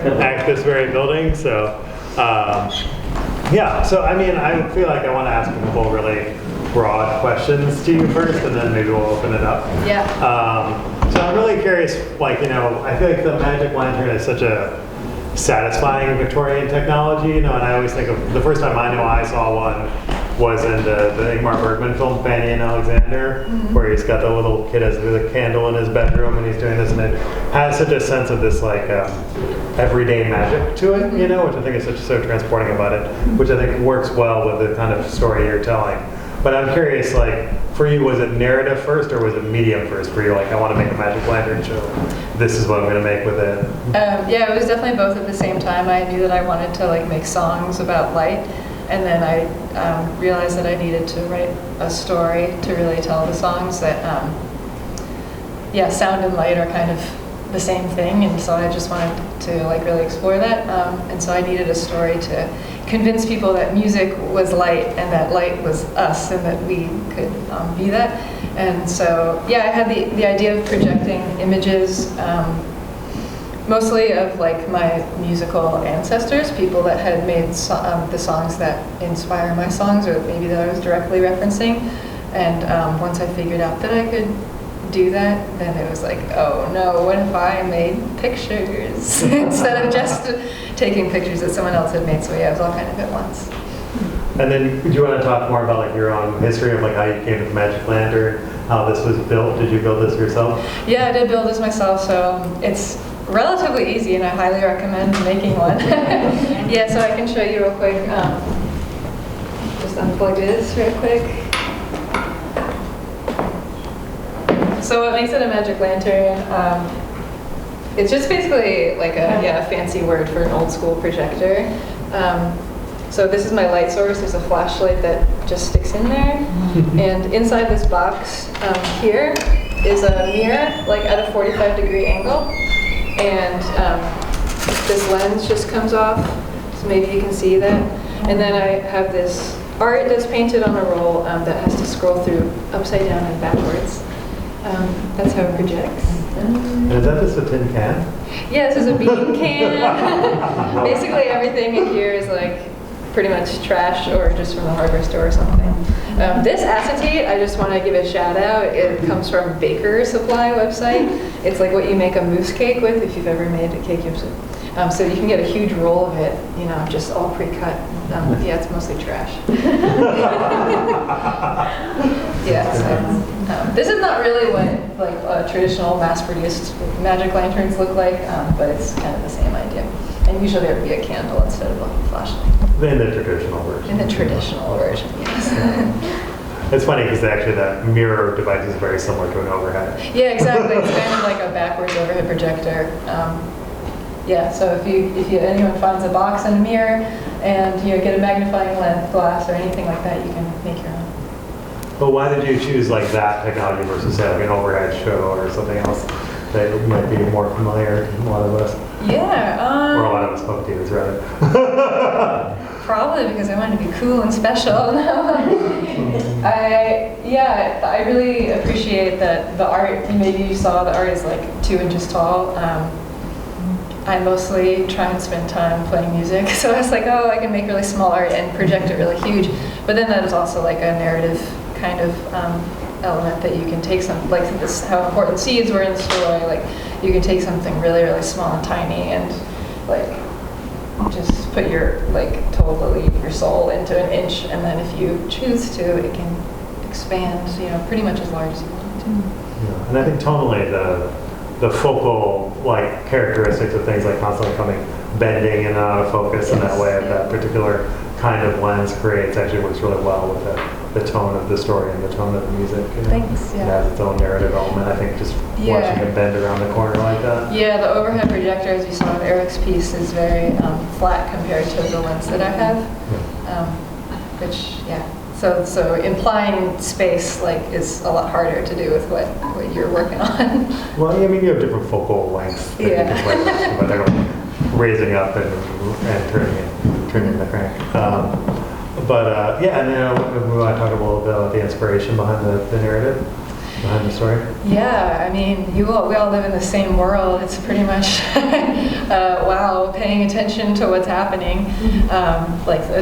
Act this very building. So yeah, so I mean, I feel like I want to ask a couple really broad questions to you first, and then maybe we'll open it up. Yeah. So I'm really curious, like, you know, I feel like the magic lantern is such a satisfying Victorian technology, you know, and I always think of the first time I know I saw one was in the Ingmar Bergman film Fanny and Alexander, where he's got the little kid has the candle in his bedroom and he's doing this, and it has such a sense of this like everyday magic to it, you know, which I think is so transporting about it, which I think works well with the kind of story you're telling. But I'm curious, like, for you, was it narrative first or was it medium first? For you, like, I want to make a magic lantern show. This is what I'm going to make with it. Yeah, it was definitely both at the same time. I knew that I wanted to like make songs about light, and then I realized that I needed to write a story to really tell the songs that, yeah, sound and light are kind of the same thing, and so I just wanted to like really explore that, and so I needed a story to convince people that music was light and that light was us and that we could be that. And so yeah, I had the idea of projecting images mostly of like my musical ancestors, people that had made the songs that inspire my songs, or maybe that I was directly referencing. And once I figured out that I could do that, then it was like, oh no, what if I made pictures instead of just taking pictures that someone else had made? So yeah, it was all kind of at once. And then, do you want to talk more about like your own history of like how you came to the magic lantern, how this was built? Did you build this yourself? Yeah, I did build this myself, so it's relatively easy, and I highly recommend making one. Yeah, so I can show you real quick. Just unplug this real quick. So what makes it a magic lantern? It's just basically like a fancy word for an old school projector. So this is my light source. There's a flashlight that just sticks in there. And inside this box here is a mirror, like at a 45-degree angle. And this lens just comes off, so maybe you can see that. And then I have this art that's painted on a roll that has to scroll through upside down and backwards. That's how it projects. And is that just a tin can? Yeah, this is a bean can. Basically everything in here is like pretty much trash or just from the hardware store or something. This acetate, I just want to give a shout out. It comes from Baker Supply website. It's like what you make a mousse cake with if you've ever made a cake. So you can get a huge roll of it, you know, just all pre-cut. Yeah, it's mostly trash. Yeah, so this is not really what like traditional mass-produced magic lanterns look like, but it's kind of the same idea. And usually there would be a candle instead of a flashlight. In the traditional version. In the traditional version, yes. It's funny because actually that mirror device is very similar to an overhead. Yeah, exactly. It's kind of like a backwards overhead projector. Yeah, so if anyone finds a box and a mirror and you get a magnifying lens, glass, or anything like that, you can make your own. But why did you choose like that technology versus say like an overhead show or something else that might be more familiar to a lot of us? Yeah. Or a lot of us folk teams, rather. Probably because I wanted to be cool and special. I really appreciate that the art, maybe you saw the art is like 2 inches tall. I mostly try and spend time playing music, so I was like, oh, I can make really small art and project it really huge. But then that is also like a narrative kind of element that you can take like this, how important seeds were in the story. Like you can take something really, really small and tiny and like just put your totally your soul into an inch, and then if you choose to, it can expand, you know, pretty much as large as you want it to. Yeah, and I think tonally the focal like characteristics of things like constantly bending and out of focus in that way of that particular kind of lens creates actually works really well with the tone of the story and the tone of the music. You know? Thanks. Yeah. It has its own narrative element. I think just watching it bend around the corner like that. Yeah, the overhead projector, as you saw in Erik's piece, is very flat compared to the lens that I have. Which, yeah. So implying space is a lot harder to do with what you're working on. Well, I mean, you have different focal lengths that you can play with, but they're raising up and turning the crank. Yeah, and then we want to talk a little bit about the inspiration behind the narrative. behind the story? Yeah, I mean, we all live in the same world. It's pretty much, wow, paying attention to what's happening.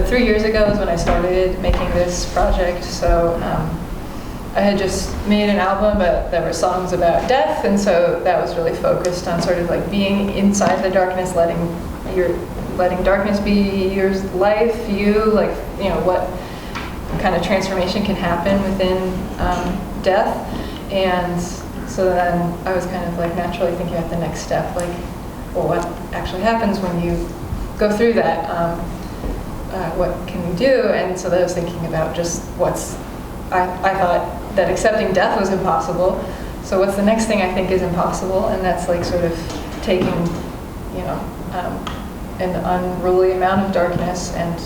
3 years ago is when I started making this project. So I had just made an album, but there were songs about death, and so that was really focused on sort of like being inside the darkness, letting darkness be your life, what kind of transformation can happen within death. And so then I was kind of like naturally thinking about the next step, like, well, what actually happens when you go through that? What can we do? And so then I was thinking about just I thought that accepting death was impossible. So what's the next thing I think is impossible? And that's like sort of taking, an unruly amount of darkness and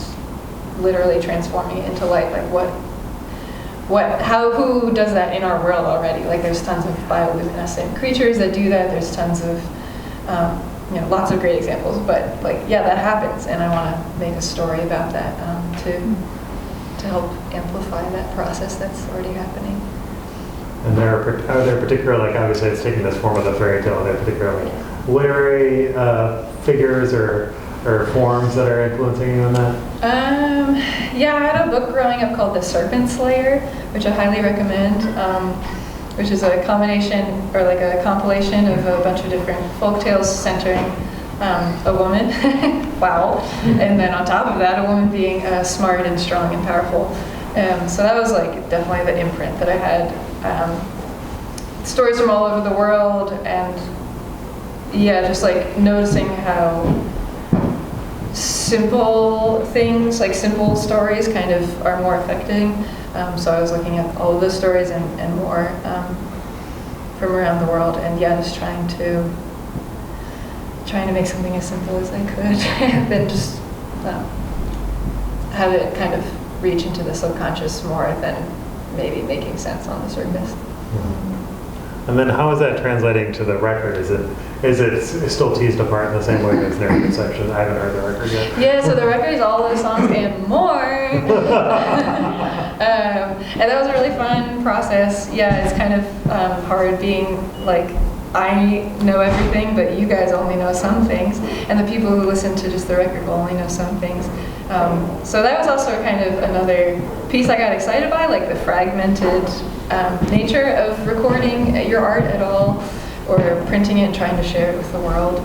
literally transforming it into light. Like who does that in our world already? Like there's tons of bioluminescent creatures that do that. There's tons of, lots of great examples. But that happens, and I want to make a story about that to help amplify that process that's already happening. And are there particular, obviously it's taking this form of the fairy tale, are there particular literary figures or forms that are influencing you in that? Yeah, I had a book growing up called The Serpent Slayer, which I highly recommend, which is a combination or like a compilation of a bunch of different folktales centering a woman. Wow. And then on top of that, a woman being smart and strong and powerful. So that was like definitely the imprint that I had. Stories from all over the world, and just like noticing how simple things, like simple stories, kind of are more affecting. So I was looking at all of those stories and more from around the world, and just trying to make something as simple as I could, and then just have it kind of reach into the subconscious more than maybe making sense on the surface. Mm-hmm. And then how is that translating to the record? Is it still teased apart in the same way as narrative section? I haven't heard the record yet. Yeah, so the record is all those songs and more. And that was a really fun process. Yeah, it's kind of hard being like, I know everything, but you guys only know some things, and the people who listen to just the record will only know some things. So that was also kind of another piece I got excited by, like the fragmented nature of recording your art at all, or printing it and trying to share it with the world.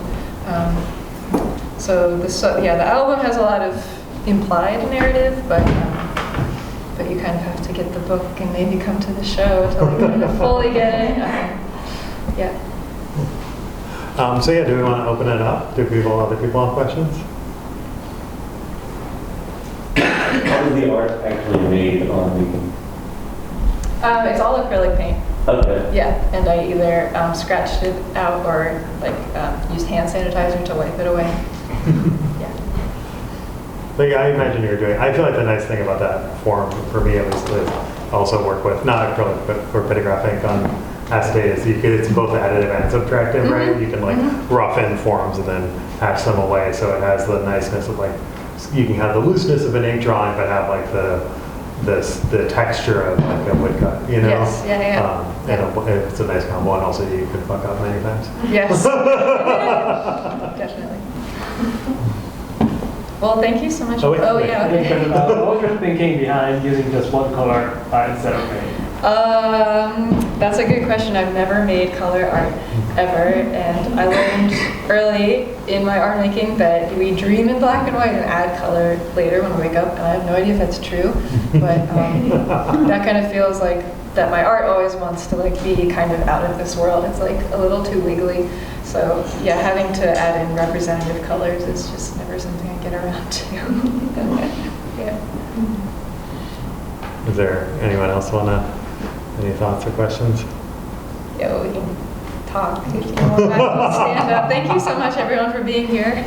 The album has a lot of implied narrative, but you kind of have to get the book and maybe come to the show to like kind of fully get it. Do we want to open it up? Do other people have questions? How is the art actually made on the? It's all acrylic paint. Okay. Yeah, and I either scratched it out or used hand sanitizer to wipe it away. I imagine you're doing. I feel like the nice thing about that form, for me at least, is also work with not acrylic but pictograph ink on acetate. It's both additive and subtractive, right? You can rough in forms and then hatch them away, so it has the niceness of you can have the looseness of an ink drawing, but have the texture of like a woodcut, Yes, And it's a nice combo, and also you can fuck up many times. Yes. Definitely. Well, thank you so much. Okay. What was your thinking behind using just one color instead of many? That's a good question. I've never made color art ever, and I learned early in my art making that we dream in black and white and add color later when we wake up, and I have no idea if that's true, but that kind of feels like that my art always wants to be kind of out of this world. It's like a little too wiggly. So having to add in representative colors is just never something I get around to. Is there anyone else any thoughts or questions? Yeah, we can talk if you want. Stand up. Thank you so much, everyone, for being here.